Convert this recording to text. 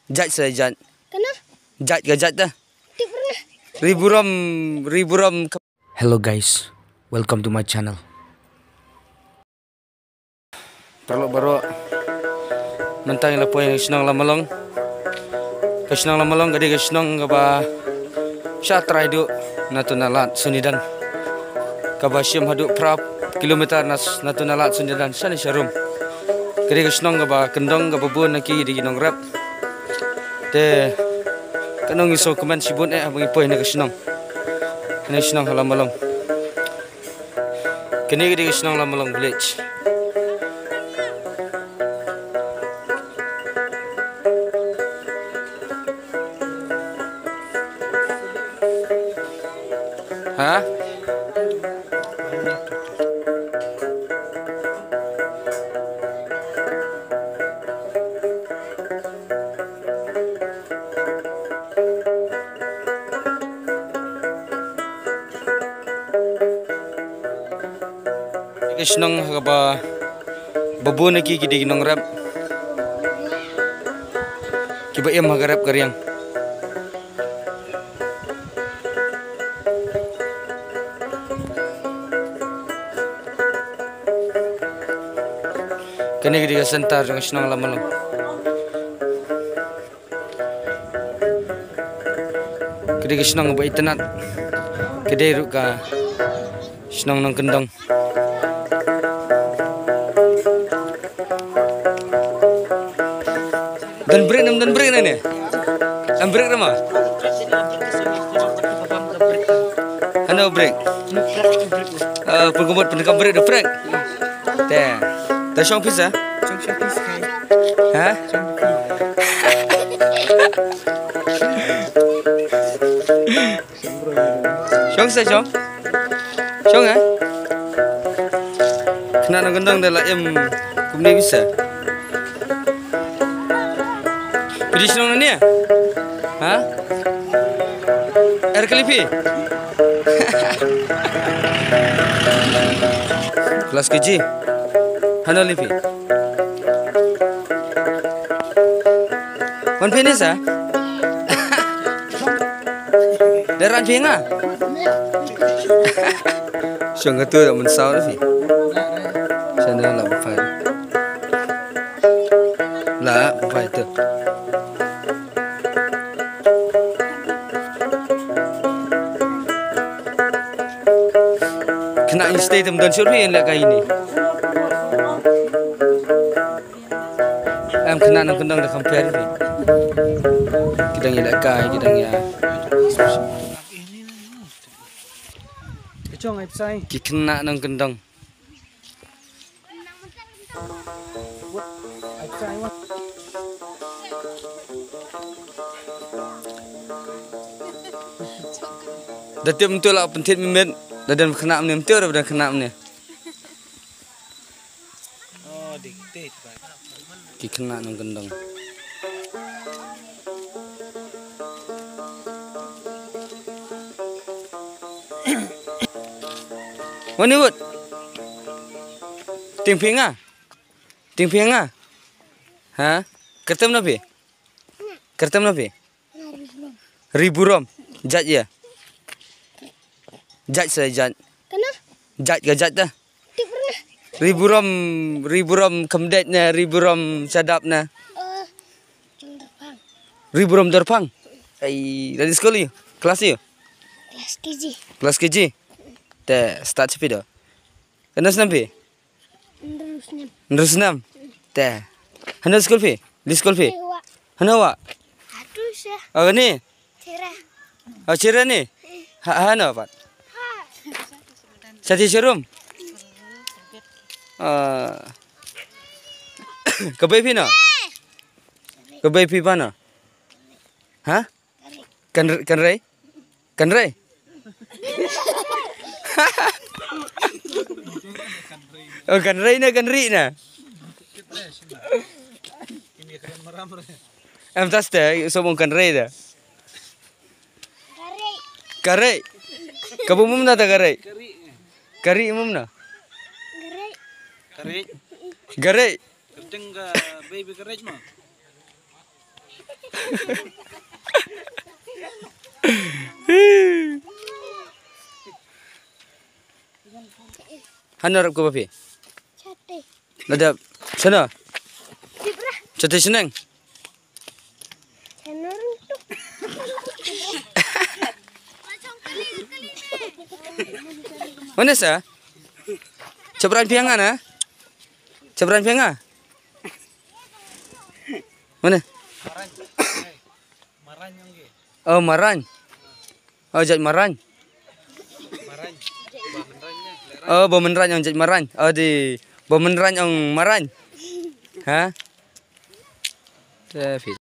Jat saya jat. Kena? Jat ke jat dah. Tidak pernah. Ribu ram. Hello guys, welcome to my channel. Baru mentang ila po yung isnang lamalong. Isnang lamalong gadi isnang gaba siya try do natunalat sunidan. Kaba siyam hadu prap kilometer natunalat sunidan siya ni syarum. Gadi isnang gaba kendong gaba buon naki di ginong rap. Te kanong iso comment sibun abang ipoy na isnang. Kani isnang lamalong. Kini gadi isnang lamalong village. Ha? Isnong haba babu na kiki ginong rap. Kiba iya magarap karyang. Kani gidi ka sentar ng isnong lamalong. Gidi ka isnong ba itanat. Gidi ru ka isnong ng kendong. Dan break na ni. Ang break nama. Ano break? Penggemut pendekam break do break. Teh. Dah syong pizza? Syong pizza kai. Ha? Syong sa syong? Syong ha? Kena nang gendang dah em kumni bisa. Pilih syong ni ya? Ha? Air kelipi? Kelas keji? Hano lipi. Wan penis ah? Daran pinga. Syong tu tak mensau lipi. Sana lah buffet. Lah buffet tu. Kena stay tem dan syurhi yang lek ini. Em kena nang kendang dah compare ni. Kidang ya kai, kidang ya. Kecong ai sai. Ki kena nang kendang. Ai sai wa. Datim betul lah pentit mimet. Dan kena ni betul dah kena ni. Oh, dikte. Ki kena nang kendang. Wani wut. Ting pinga. Ting pinga. Ha? Kertem napi? Kertem napi? Ribu rom. Jat ya. Jat saya jat. Kena? Jat ke jat dah. Tidak pernah. Ribu rom kemdetnya, ribu rom sadapnya. Jendepang. Ribu rom derpang. Ai, dari sekolah you? Kelas you? Kelas KG. Kelas KG. Teh, start sepi dah. Kena senampi? Nerusnam. Teh. Hana sekolah pi? Di sekolah pi? Hana wa? Aduh sah. Oh ni? Cerah. Oh cerah ni? Hana apa? Sati serum. Kebai pi na? Kebai pi mana? Ha? Kanrai? Kanrai? Oh kanrai na kanri na. Am tas dah somong kanrai dah. Karai. Kabu mum na ta karai. Kari mum na. Karet. Garai. Kerjeng ke baby keraj mah. Hanarap ko papi. Sate. Ladap. Sana. Cibra. Sate seneng. Cenderung tuh. Mana sa? Cabran piangan ah? Cabran pianga? Mana? Oh, maran. Oh, jat maran. Oh, bemeneran yang jat maran. Oh, di bemeneran yang maran. Ha? David.